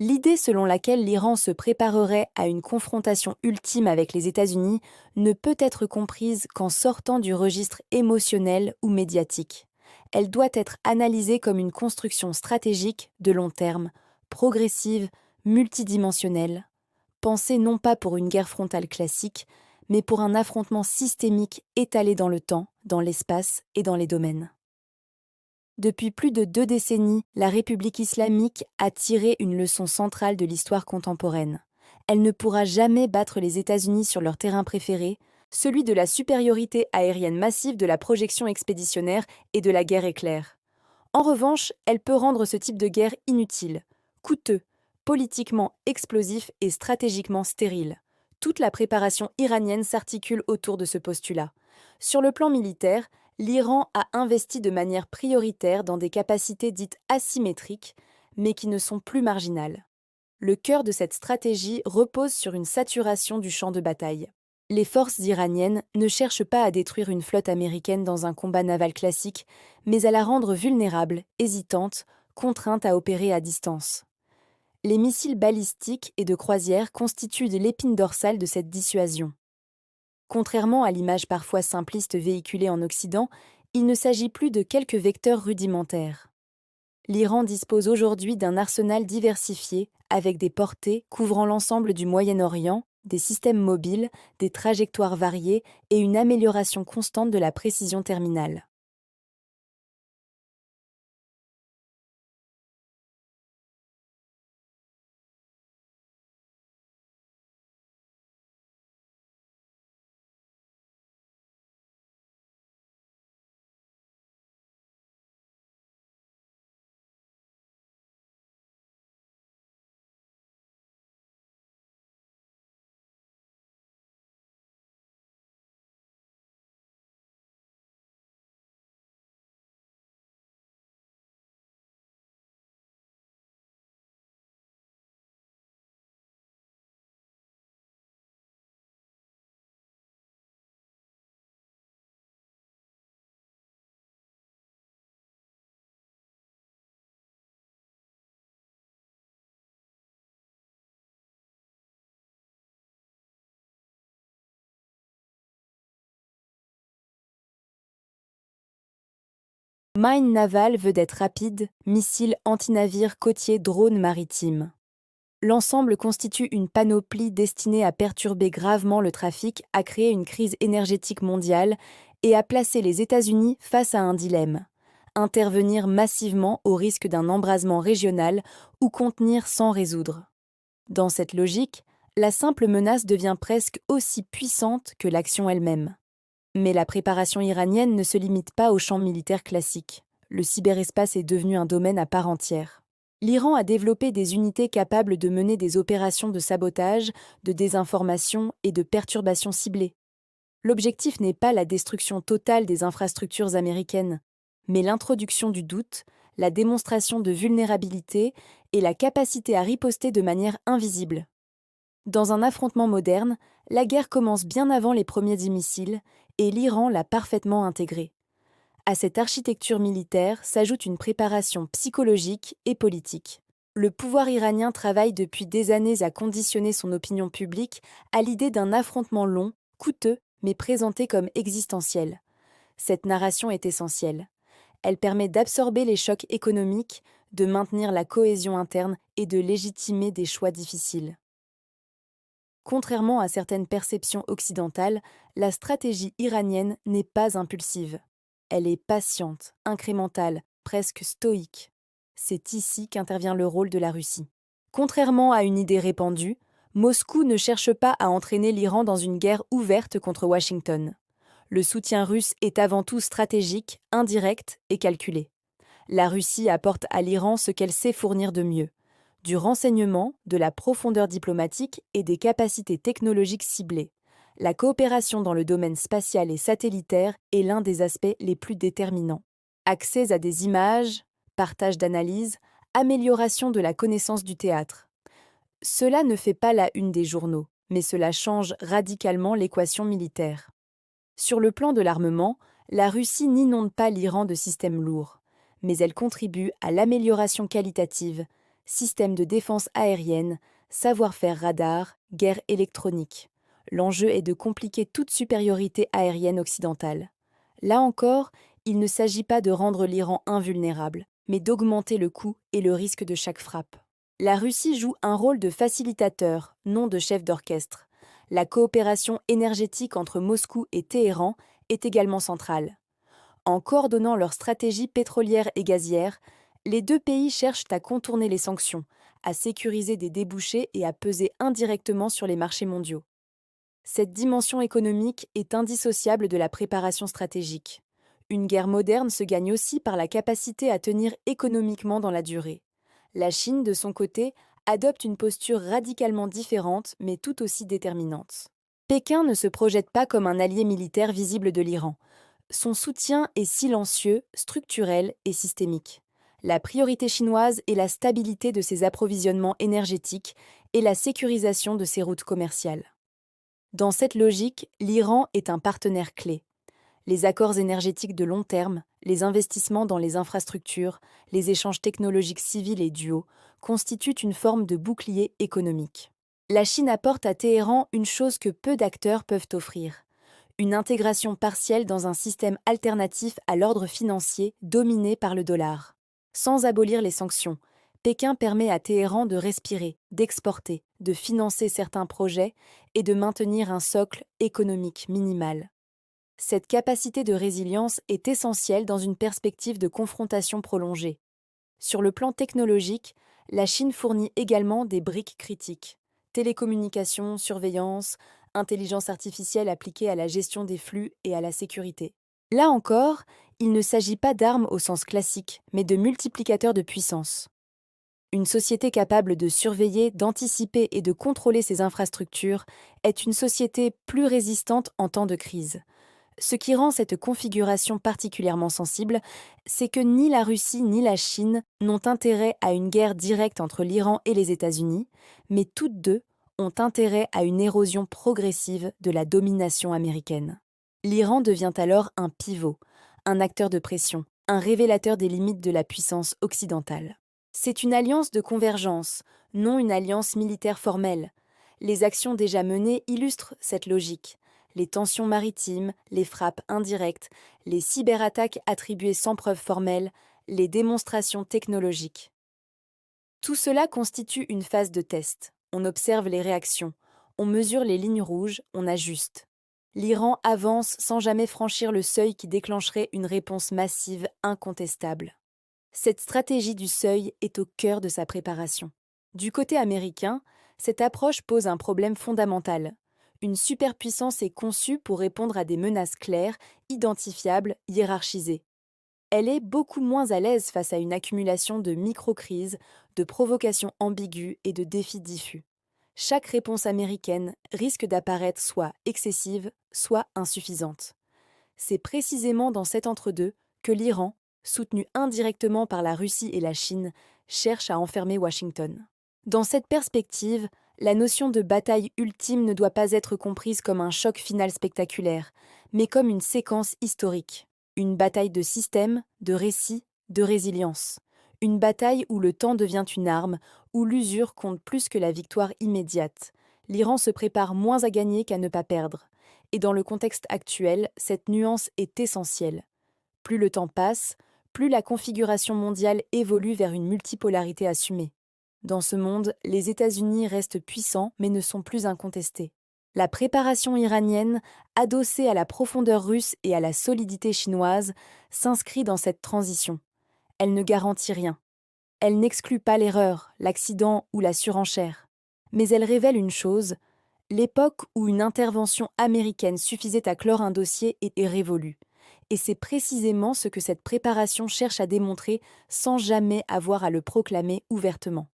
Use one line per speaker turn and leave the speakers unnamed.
L'idée selon laquelle l'Iran se préparerait à une confrontation ultime avec les États-Unis ne peut être comprise qu'en sortant du registre émotionnel ou médiatique. Elle doit être analysée comme une construction stratégique de long terme, progressive, multidimensionnelle, pensée non pas pour une guerre frontale classique, mais pour un affrontement systémique étalé dans le temps, dans l'espace et dans les domaines. Depuis plus de 2 décennies, la République islamique a tiré une leçon centrale de l'histoire contemporaine. Elle ne pourra jamais battre les États-Unis sur leur terrain préféré, celui de la supériorité aérienne massive de la projection expéditionnaire et de la guerre éclair. En revanche, elle peut rendre ce type de guerre inutile, coûteux, politiquement explosif et stratégiquement stérile. Toute la préparation iranienne s'articule autour de ce postulat. Sur le plan militaire, l'Iran a investi de manière prioritaire dans des capacités dites asymétriques, mais qui ne sont plus marginales. Le cœur de cette stratégie repose sur une saturation du champ de bataille. Les forces iraniennes ne cherchent pas à détruire une flotte américaine dans un combat naval classique, mais à la rendre vulnérable, hésitante, contrainte à opérer à distance. Les missiles balistiques et de croisière constituent l'épine dorsale de cette dissuasion. Contrairement à l'image parfois simpliste véhiculée en Occident, il ne s'agit plus de quelques vecteurs rudimentaires. L'Iran dispose aujourd'hui d'un arsenal diversifié, avec des portées couvrant l'ensemble du Moyen-Orient, des systèmes mobiles, des trajectoires variées et une amélioration constante de la précision terminale. Mine naval veut d'être rapide, missiles antinavires côtiers drones maritimes. L'ensemble constitue une panoplie destinée à perturber gravement le trafic, à créer une crise énergétique mondiale et à placer les États-Unis face à un dilemme: intervenir massivement au risque d'un embrasement régional ou contenir sans résoudre. Dans cette logique, la simple menace devient presque aussi puissante que l'action elle-même. Mais la préparation iranienne ne se limite pas au champ militaire classique. Le cyberespace est devenu un domaine à part entière. L'Iran a développé des unités capables de mener des opérations de sabotage, de désinformation et de perturbation ciblée. L'objectif n'est pas la destruction totale des infrastructures américaines, mais l'introduction du doute, la démonstration de vulnérabilité et la capacité à riposter de manière invisible. Dans un affrontement moderne, la guerre commence bien avant les premiers missiles et l'Iran l'a parfaitement intégrée. À cette architecture militaire s'ajoute une préparation psychologique et politique. Le pouvoir iranien travaille depuis des années à conditionner son opinion publique à l'idée d'un affrontement long, coûteux, mais présenté comme existentiel. Cette narration est essentielle. Elle permet d'absorber les chocs économiques, de maintenir la cohésion interne et de légitimer des choix difficiles. Contrairement à certaines perceptions occidentales, la stratégie iranienne n'est pas impulsive. Elle est patiente, incrémentale, presque stoïque. C'est ici qu'intervient le rôle de la Russie. Contrairement à une idée répandue, Moscou ne cherche pas à entraîner l'Iran dans une guerre ouverte contre Washington. Le soutien russe est avant tout stratégique, indirect et calculé. La Russie apporte à l'Iran ce qu'elle sait fournir de mieux: du renseignement, de la profondeur diplomatique et des capacités technologiques ciblées. La coopération dans le domaine spatial et satellitaire est l'un des aspects les plus déterminants. Accès à des images, partage d'analyses, amélioration de la connaissance du théâtre. Cela ne fait pas la une des journaux, mais cela change radicalement l'équation militaire. Sur le plan de l'armement, la Russie n'inonde pas l'Iran de systèmes lourds, mais elle contribue à l'amélioration qualitative, système de défense aérienne, savoir-faire radar, guerre électronique. L'enjeu est de compliquer toute supériorité aérienne occidentale. Là encore, il ne s'agit pas de rendre l'Iran invulnérable, mais d'augmenter le coût et le risque de chaque frappe. La Russie joue un rôle de facilitateur, non de chef d'orchestre. La coopération énergétique entre Moscou et Téhéran est également centrale. En coordonnant leurs stratégies pétrolières et gazières, les deux pays cherchent à contourner les sanctions, à sécuriser des débouchés et à peser indirectement sur les marchés mondiaux. Cette dimension économique est indissociable de la préparation stratégique. Une guerre moderne se gagne aussi par la capacité à tenir économiquement dans la durée. La Chine, de son côté, adopte une posture radicalement différente mais tout aussi déterminante. Pékin ne se projette pas comme un allié militaire visible de l'Iran. Son soutien est silencieux, structurel et systémique. La priorité chinoise est la stabilité de ses approvisionnements énergétiques et la sécurisation de ses routes commerciales. Dans cette logique, l'Iran est un partenaire clé. Les accords énergétiques de long terme, les investissements dans les infrastructures, les échanges technologiques civils et duaux constituent une forme de bouclier économique. La Chine apporte à Téhéran une chose que peu d'acteurs peuvent offrir: une intégration partielle dans un système alternatif à l'ordre financier dominé par le dollar. Sans abolir les sanctions, Pékin permet à Téhéran de respirer, d'exporter, de financer certains projets et de maintenir un socle économique minimal. Cette capacité de résilience est essentielle dans une perspective de confrontation prolongée. Sur le plan technologique, la Chine fournit également des briques critiques: télécommunications, surveillance, intelligence artificielle appliquée à la gestion des flux et à la sécurité. Là encore, il ne s'agit pas d'armes au sens classique, mais de multiplicateurs de puissance. Une société capable de surveiller, d'anticiper et de contrôler ses infrastructures est une société plus résistante en temps de crise. Ce qui rend cette configuration particulièrement sensible, c'est que ni la Russie ni la Chine n'ont intérêt à une guerre directe entre l'Iran et les États-Unis, mais toutes deux ont intérêt à une érosion progressive de la domination américaine. L'Iran devient alors un pivot, un acteur de pression, un révélateur des limites de la puissance occidentale. C'est une alliance de convergence, non une alliance militaire formelle. Les actions déjà menées illustrent cette logique. Les tensions maritimes, les frappes indirectes, les cyberattaques attribuées sans preuve formelle, les démonstrations technologiques. Tout cela constitue une phase de test. On observe les réactions, on mesure les lignes rouges, on ajuste. L'Iran avance sans jamais franchir le seuil qui déclencherait une réponse massive incontestable. Cette stratégie du seuil est au cœur de sa préparation. Du côté américain, cette approche pose un problème fondamental. Une superpuissance est conçue pour répondre à des menaces claires, identifiables, hiérarchisées. Elle est beaucoup moins à l'aise face à une accumulation de micro-crises, de provocations ambiguës et de défis diffus. Chaque réponse américaine risque d'apparaître soit excessive, soit insuffisante. C'est précisément dans cet entre-deux que l'Iran, soutenu indirectement par la Russie et la Chine, cherche à enfermer Washington. Dans cette perspective, la notion de bataille ultime ne doit pas être comprise comme un choc final spectaculaire, mais comme une séquence historique. Une bataille de système, de récit, de résilience. Une bataille où le temps devient une arme, où l'usure compte plus que la victoire immédiate. L'Iran se prépare moins à gagner qu'à ne pas perdre. Et dans le contexte actuel, cette nuance est essentielle. Plus le temps passe, plus la configuration mondiale évolue vers une multipolarité assumée. Dans ce monde, les États-Unis restent puissants mais ne sont plus incontestés. La préparation iranienne, adossée à la profondeur russe et à la solidité chinoise, s'inscrit dans cette transition. Elle ne garantit rien. Elle n'exclut pas l'erreur, l'accident ou la surenchère. Mais elle révèle une chose: l'époque où une intervention américaine suffisait à clore un dossier est révolue. Et c'est précisément ce que cette préparation cherche à démontrer sans jamais avoir à le proclamer ouvertement.